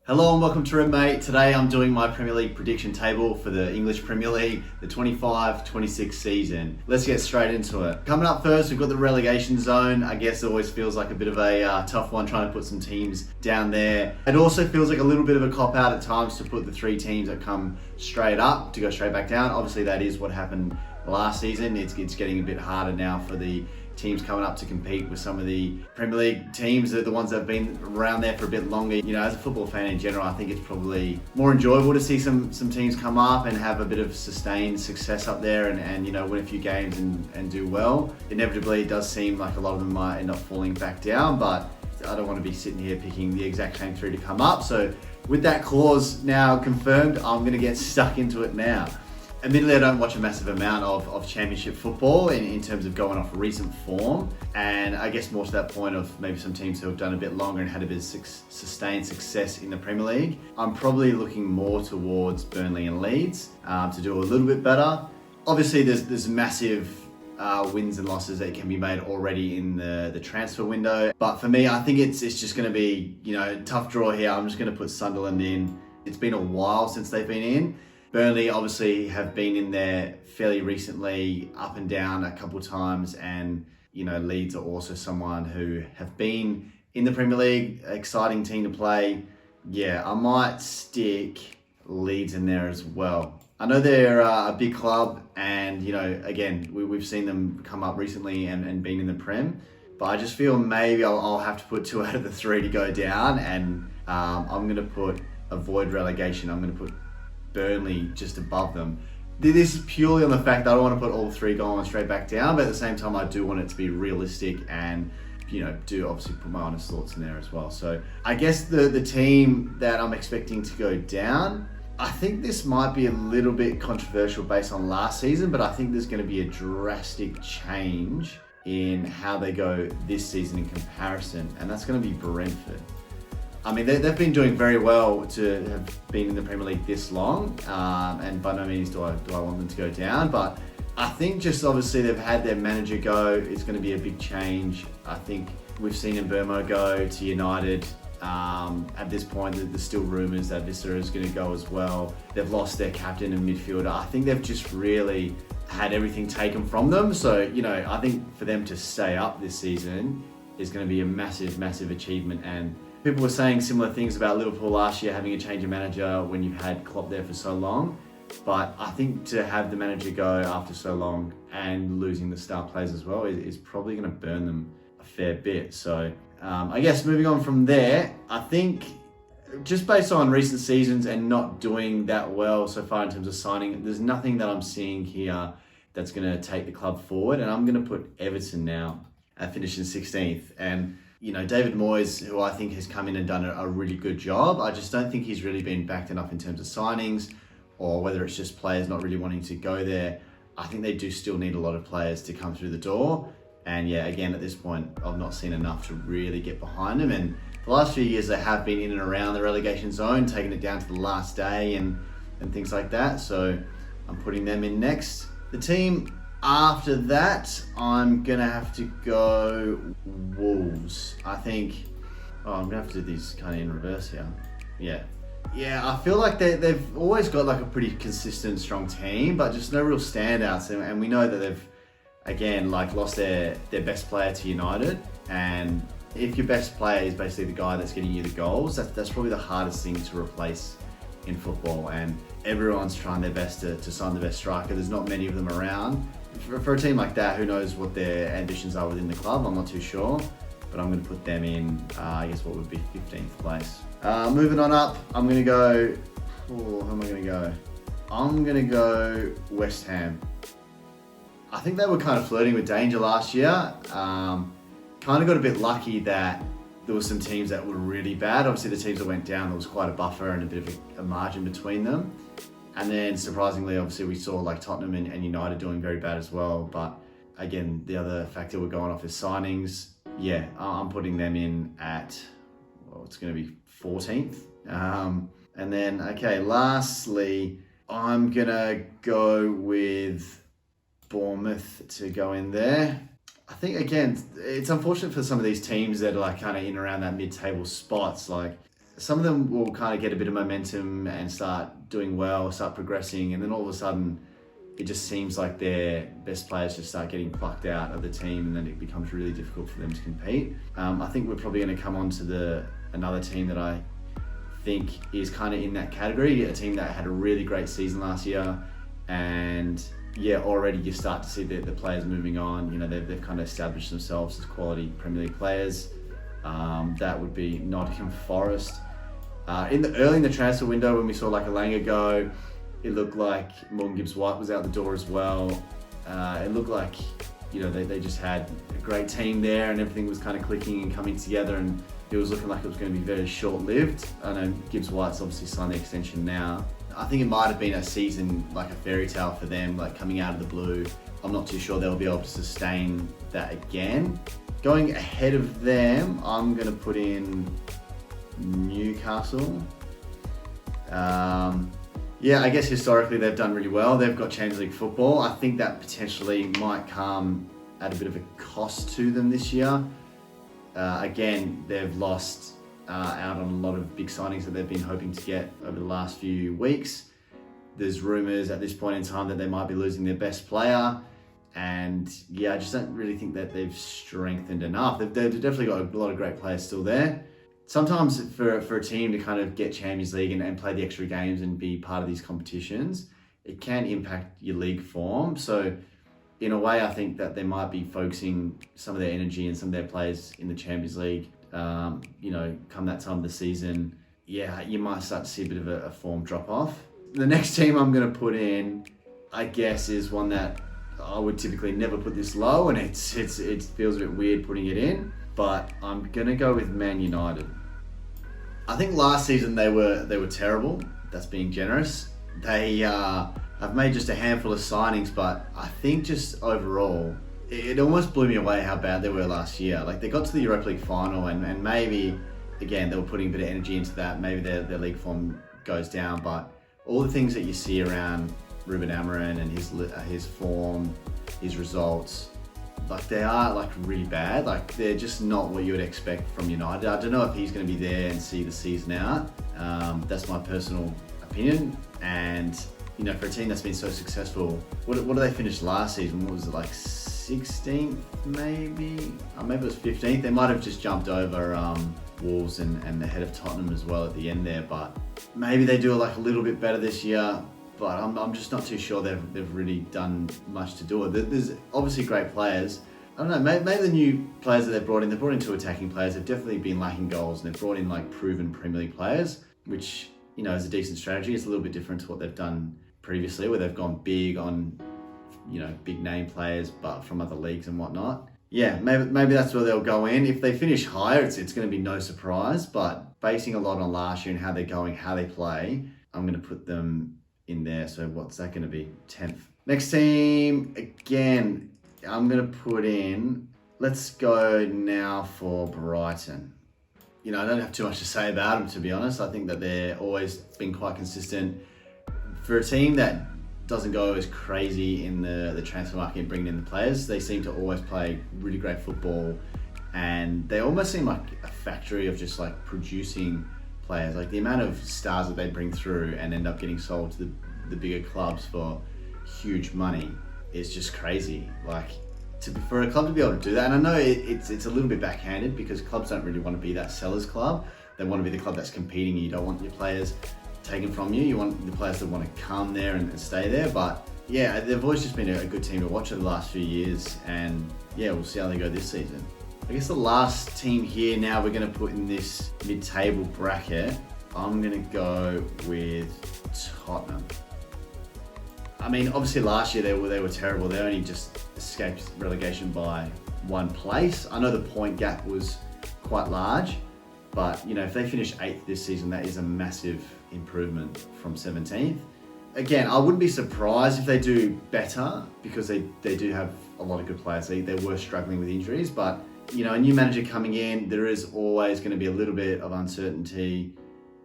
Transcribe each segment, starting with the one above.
Hello and welcome to Mate. Today I'm doing my Premier League prediction table for the English Premier League, the 25-26 season. Let's get straight into it. Coming up first, we've got the relegation zone. I guess it always feels like a bit of a tough one trying to put some teams down there. It also feels like a little bit of a cop-out at times to put the three teams that come straight up to go straight back down. Obviously that is what happened last season. It's getting a bit harder now for the teams coming up to compete with some of the Premier League teams, the ones that have been around there for a bit longer. You know, as a football fan in general, I think it's probably more enjoyable to see some teams come up and have a bit of sustained success up there and you know, win a few games and do well. Inevitably, it does seem like a lot of them might end up falling back down, but I don't want to be sitting here picking the exact same three to come up. So with that clause now confirmed, I'm going to get stuck into it now. Admittedly, I don't watch a massive amount of championship football in terms of going off recent form. And I guess more to that point of maybe some teams who have done a bit longer and had a bit of sustained success in the Premier League. I'm probably looking more towards Burnley and Leeds to do a little bit better. Obviously, there's massive wins and losses that can be made already in the transfer window. But for me, I think it's just going to be, you know, tough draw here. I'm just going to put Sunderland in. It's been a while since they've been in. Burnley obviously have been in there fairly recently, up and down a couple of times, and you know, Leeds are also someone who have been in the Premier League, exciting team to play. Yeah, I might stick Leeds in there as well. I know they're a big club, and you know, again, we've seen them come up recently and been in the Prem, but I just feel maybe I'll have to put 2 out of the 3 to go down, and I'm going to avoid relegation. I'm going to put Burnley just above them. This is purely on the fact that I don't want to put all 3 going straight back down, but at the same time I do want it to be realistic and, you know, do obviously put my honest thoughts in there as well. So I guess the team that I'm expecting to go down, I think this might be a little bit controversial based on last season, but I think there's going to be a drastic change in how they go this season in comparison, and that's going to be Brentford. I mean, they've been doing very well to have been in the Premier League this long, and by no means do I want them to go down, but I think just obviously they've had their manager go. It's going to be a big change. I think we've seen Mbeumo go to United. At this point, there's still rumours that Visser is going to go as well. They've lost their captain and midfielder. I think they've just really had everything taken from them. So, you know, I think for them to stay up this season is going to be a massive, massive achievement. And people were saying similar things about Liverpool last year, having a change of manager when you've had Klopp there for so long. But I think to have the manager go after so long and losing the star players as well is probably going to burn them a fair bit. So I guess moving on from there, I think just based on recent seasons and not doing that well so far in terms of signing, there's nothing that I'm seeing here that's going to take the club forward. And I'm going to put Everton now at finishing 16th. And you know, David Moyes, who I think has come in and done a really good job. I just don't think he's really been backed enough in terms of signings, or whether it's just players not really wanting to go there. I think they do still need a lot of players to come through the door. And yeah, again, at this point, I've not seen enough to really get behind them. And the last few years, they have been in and around the relegation zone, taking it down to the last day and things like that. So I'm putting them in next. The team after that, I'm going to have to go Wolves. I think, I'm going to have to do these kind of in reverse here. Yeah, I feel like they've always got like a pretty consistent, strong team, but just no real standouts. And we know that they've, again, like lost their best player to United. And if your best player is basically the guy that's getting you the goals, that's probably the hardest thing to replace in football. And everyone's trying their best to sign the best striker. There's not many of them around. For a team like that, who knows what their ambitions are within the club? I'm not too sure, but I'm going to put them in, I guess what would be 15th place. Moving on up, I'm going to go, who am I going to go? I'm going to go West Ham. I think they were kind of flirting with danger last year. Kind of got a bit lucky that there were some teams that were really bad. Obviously the teams that went down, there was quite a buffer and a bit of a margin between them. And then surprisingly, obviously we saw like Tottenham and United doing very bad as well. But again, the other factor we're going off is signings. Yeah, I'm putting them in at, well, it's going to be 14th. And then, okay, lastly, I'm going to go with Bournemouth to go in there. I think, again, it's unfortunate for some of these teams that are like kind of in around that mid-table spots. Like, some of them will kind of get a bit of momentum and start doing well, start progressing, and then all of a sudden it just seems like their best players just start getting plucked out of the team, and then it becomes really difficult for them to compete. I think we're probably going to come on to another team that I think is kind of in that category, a team that had a really great season last year, and yeah, already you start to see the players moving on. You know, they've kind of established themselves as quality Premier League players. That would be Nottingham Forest. Early in the transfer window, when we saw like Alanga go, it looked like Morgan Gibbs-White was out the door as well. It looked like, you know, they just had a great team there, and everything was kind of clicking and coming together, and it was looking like it was going to be very short-lived. I know Gibbs-White's obviously signed the extension now. I think it might have been a season like a fairy tale for them, like coming out of the blue. I'm not too sure they'll be able to sustain that again. Going ahead of them, I'm going to put in Newcastle. Yeah, I guess historically they've done really well. They've got Champions League football. I think that potentially might come at a bit of a cost to them this year. Again, they've lost out on a lot of big signings that they've been hoping to get over the last few weeks. There's rumours at this point in time that they might be losing their best player. And yeah, I just don't really think that they've strengthened enough. They've definitely got a lot of great players still there. Sometimes for a team to kind of get Champions League and play the extra games and be part of these competitions, it can impact your league form. So in a way, I think that they might be focusing some of their energy and some of their players in the Champions League. You know, come that time of the season, yeah, you might start to see a bit of a form drop off. The next team I'm going to put in, I guess, is one that I would typically never put this low, and it feels a bit weird putting it in, but I'm going to go with Man United. I think last season they were terrible. That's being generous. They have made just a handful of signings, but I think just overall, it almost blew me away how bad they were last year. Like, they got to the Europa League final, and maybe, again, they were putting a bit of energy into that. Maybe their league form goes down, but all the things that you see around Ruben Amorim and his form, his results, like, they are like really bad. Like, they're just not what you would expect from United. I don't know if he's going to be there and see the season out. That's my personal opinion. And you know, for a team that's been so successful, what did they finish last season? What was it, like 16th maybe? Maybe it was 15th. They might have just jumped over Wolves and the head of Tottenham as well at the end there. But maybe they do like a little bit better this year. But I'm just not too sure they've really done much to do it. There's obviously great players. I don't know, maybe the new players that they've brought in two attacking players. They've definitely been lacking goals, and they've brought in like proven Premier League players, which, you know, is a decent strategy. It's a little bit different to what they've done previously, where they've gone big on, you know, big name players, but from other leagues and whatnot. Yeah, maybe that's where they'll go in. If they finish higher, it's going to be no surprise, but basing a lot on last year and how they're going, how they play, I'm going to put them in there. So what's that going to be? 10th. Next team, again, I'm going to put in, let's go now for Brighton. You know, I don't have too much to say about them, to be honest. I think that they're always been quite consistent. For a team that doesn't go as crazy in the transfer market and bringing in the players, they seem to always play really great football, and they almost seem like a factory of just like producing players. Like, the amount of stars that they bring through and end up getting sold to the bigger clubs for huge money is just crazy. Like, for a club to be able to do that, and I know it's a little bit backhanded because clubs don't really want to be that seller's club. They want to be the club that's competing. You don't want your players taken from you. You want the players that want to come there and stay there. But yeah, they've always just been a good team to watch over the last few years, and yeah, we'll see how they go this season. I guess the last team here now we're going to put in this mid-table bracket, I'm going to go with Tottenham. I mean, obviously last year they were terrible. They only just escaped relegation by one place. I know the point gap was quite large, but you know, if they finish 8th this season, that is a massive improvement from 17th. Again, I wouldn't be surprised if they do better because they do have a lot of good players. They were struggling with injuries, but you know, a new manager coming in, there is always going to be a little bit of uncertainty.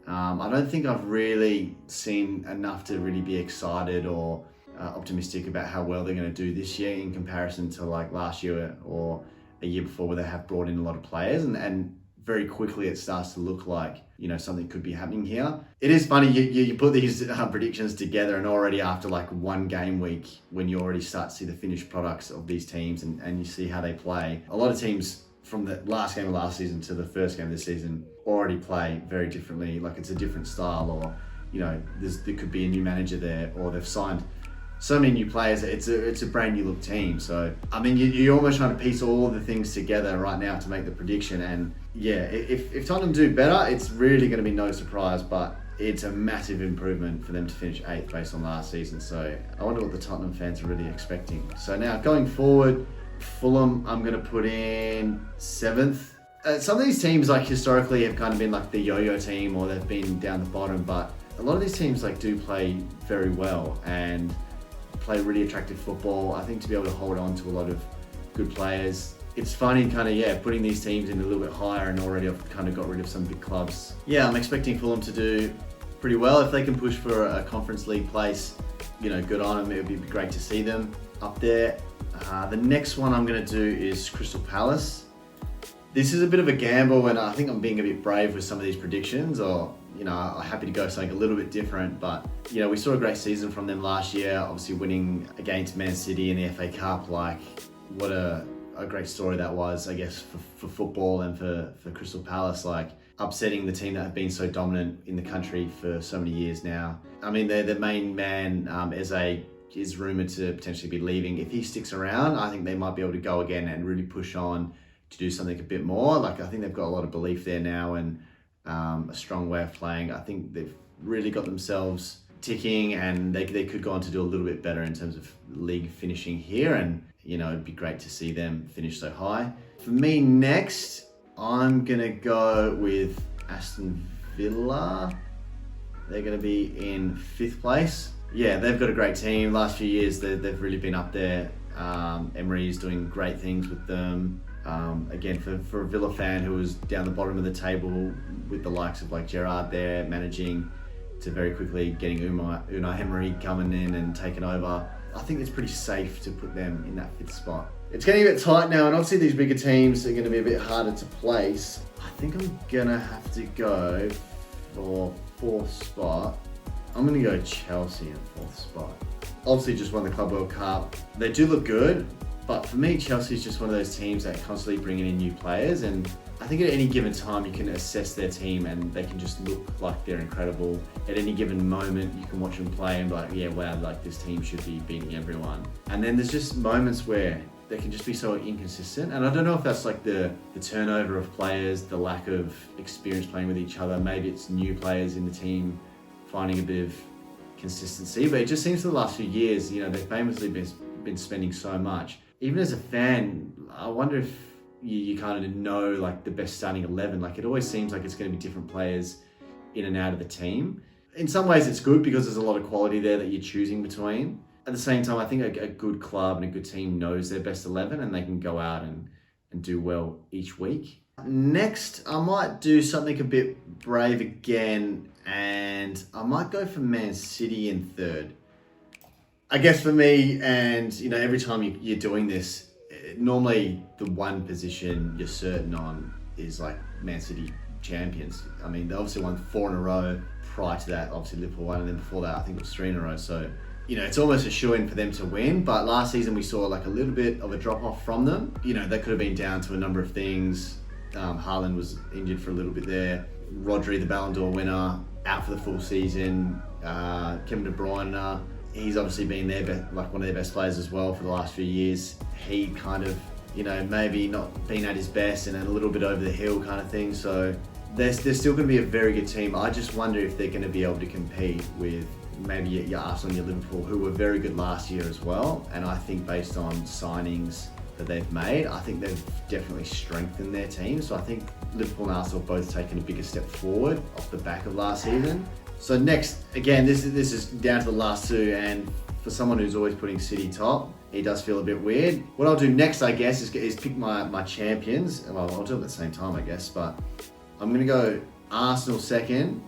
I don't think I've really seen enough to really be excited or optimistic about how well they're going to do this year in comparison to like last year or a year before, where they have brought in a lot of players. And very quickly it starts to look like, something could be happening here. It is funny, you put these predictions together, and already after like one game week, when you already start to see the finished products of these teams and you see how they play, a lot of teams from the last game of last season to the first game of this season already play very differently. Like it's a different style, or there could be a new manager there, or they've signed so many new players. It's a brand new look team. So I mean, you're almost trying to piece all the things together right now to make the prediction. And yeah, if Tottenham do better, it's really going to be no surprise. But it's a massive improvement for them to finish 8th based on last season. So I wonder what the Tottenham fans are really expecting. So now going forward, Fulham, I'm going to put in 7th. Some of these teams like historically have kind of been like the yo-yo team, or they've been down the bottom, but a lot of these teams like do play very well and play really attractive football. I think to be able to hold on to a lot of good players, it's funny kind of, putting these teams in a little bit higher, and already I've kind of got rid of some big clubs. Yeah, I'm expecting Fulham to do pretty well. If they can push for a Conference League place, good on them. It would be great to see them up there. The next one I'm going to do is Crystal Palace. This is a bit of a gamble, and I think I'm being a bit brave with some of these predictions, or I'm happy to go something a little bit different. But we saw a great season from them last year, obviously winning against Man City in the FA Cup. Like, what a great story that was, I guess, for football and for Crystal Palace, like upsetting the team that have been so dominant in the country for so many years now. I mean, the main man, Eze, is rumoured to potentially be leaving. If he sticks around, I think they might be able to go again and really push on to do something a bit more. Like, I think they've got a lot of belief there now, and a strong way of playing. I think they've really got themselves ticking, and they could go on to do a little bit better in terms of league finishing here, and it'd be great to see them finish so high. For me next, I'm gonna go with Aston Villa. They're gonna be in 5th place. Yeah, they've got a great team. Last few years, they've really been up there. Emery is doing great things with them. Again, for a Villa fan who was down the bottom of the table, with the likes of like Gerrard there managing, to very quickly getting Unai Emery coming in and taking over, I think it's pretty safe to put them in that 5th spot. It's getting a bit tight now, and obviously these bigger teams are going to be a bit harder to place. I think I'm going to have to go for 4th spot. I'm going to go Chelsea in 4th spot. Obviously just won the Club World Cup. They do look good, but for me, Chelsea's just one of those teams that constantly bringing in new players, and I think at any given time you can assess their team and they can just look like they're incredible. At any given moment you can watch them play and be like, yeah, wow, like this team should be beating everyone. And then there's just moments where they can just be so inconsistent, and I don't know if that's like the turnover of players, the lack of experience playing with each other. Maybe it's new players in the team finding a bit of consistency, but it just seems for the last few years, they've famously been spending so much. Even as a fan, I wonder if you kind of know like the best starting 11. Like, it always seems like it's going to be different players in and out of the team. In some ways it's good because there's a lot of quality there that you're choosing between. At the same time, I think a good club and a good team knows their best 11, and they can go out and do well each week. Next, I might do something a bit brave again, and I might go for Man City in 3rd. I guess for me, and every time you're doing this, normally the one position you're certain on is like Man City champions. I mean, they obviously won 4 in a row. Prior to that, obviously Liverpool won, and then before that, I think it was 3 in a row. So, it's almost a shoo-in for them to win. But last season we saw like a little bit of a drop-off from them. They could have been down to a number of things. Haaland was injured for a little bit there. Rodri, the Ballon d'Or winner, out for the full season. Kevin De Bruyne, he's obviously been one of their best players as well for the last few years. He kind of, maybe not been at his best and a little bit over the hill kind of thing. So they're still going to be a very good team. I just wonder if they're going to be able to compete with maybe your Arsenal and your Liverpool, who were very good last year as well. And I think based on signings that they've made, I think they've definitely strengthened their team. So I think Liverpool and Arsenal have both taken a bigger step forward off the back of last season. So next, again, this is down to the last 2, and for someone who's always putting City top, it does feel a bit weird. What I'll do next, I guess, is pick my champions. Well, I'll do them at the same time, I guess, but I'm going to go Arsenal 2nd.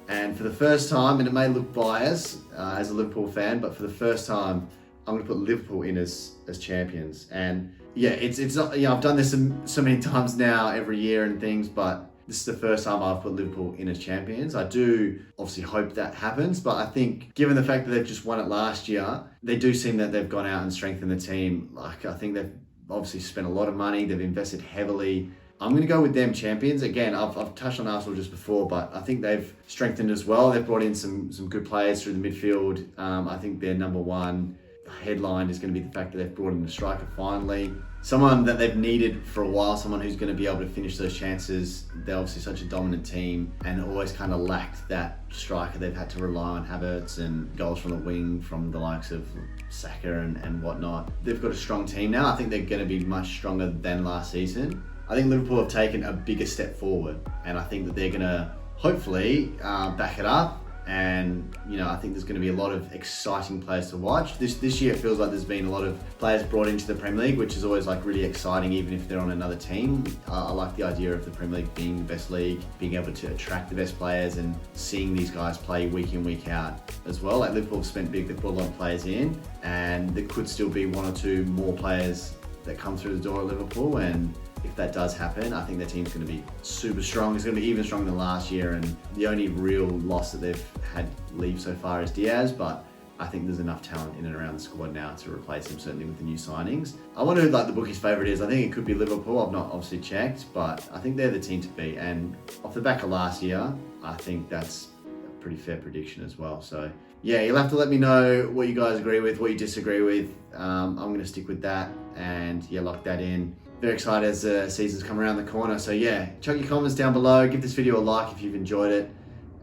And for the first time, and it may look biased as a Liverpool fan, but for the first time, I'm going to put Liverpool in as champions. And yeah, it's not, I've done this so many times now every year and things, but this is the first time I've put Liverpool in as champions. I do obviously hope that happens, but I think given the fact that they've just won it last year, they do seem that they've gone out and strengthened the team. Like, I think they've obviously spent a lot of money, they've invested heavily. I'm going to go with them champions. Again, I've touched on Arsenal just before, but I think they've strengthened as well. They've brought in some good players through the midfield. I think their number one headline is going to be the fact that they've brought in a striker finally. Someone that they've needed for a while, someone who's going to be able to finish those chances. They're obviously such a dominant team and always kind of lacked that striker. They've had to rely on Havertz and goals from the wing from the likes of Saka and whatnot. They've got a strong team now. I think they're going to be much stronger than last season. I think Liverpool have taken a bigger step forward, and I think that they're going to hopefully back it up. And I think there's going to be a lot of exciting players to watch. This year it feels like there's been a lot of players brought into the Premier League, which is always like really exciting, even if they're on another team. I like the idea of the Premier League being the best league, being able to attract the best players and seeing these guys play week in, week out as well. Like Liverpool have spent big, they've brought a lot of players in, and there could still be one or two more players that come through the door at Liverpool. And if that does happen, I think their team's going to be super strong. It's going to be even stronger than last year, and the only real loss that they've had leave so far is Diaz, but I think there's enough talent in and around the squad now to replace him, certainly with the new signings. I wonder who the bookie's favourite is. I think it could be Liverpool. I've not obviously checked, but I think they're the team to beat. And off the back of last year, I think that's a pretty fair prediction as well. So yeah, you'll have to let me know what you guys agree with, what you disagree with. I'm going to stick with that and lock that in. Very excited as the season's come around the corner. So yeah, chuck your comments down below. Give this video a like if you've enjoyed it.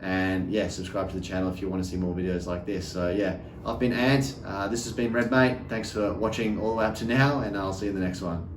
And yeah, subscribe to the channel if you want to see more videos like this. So yeah, I've been Ant. This has been Red Mate. Thanks for watching all the way up to now, and I'll see you in the next one.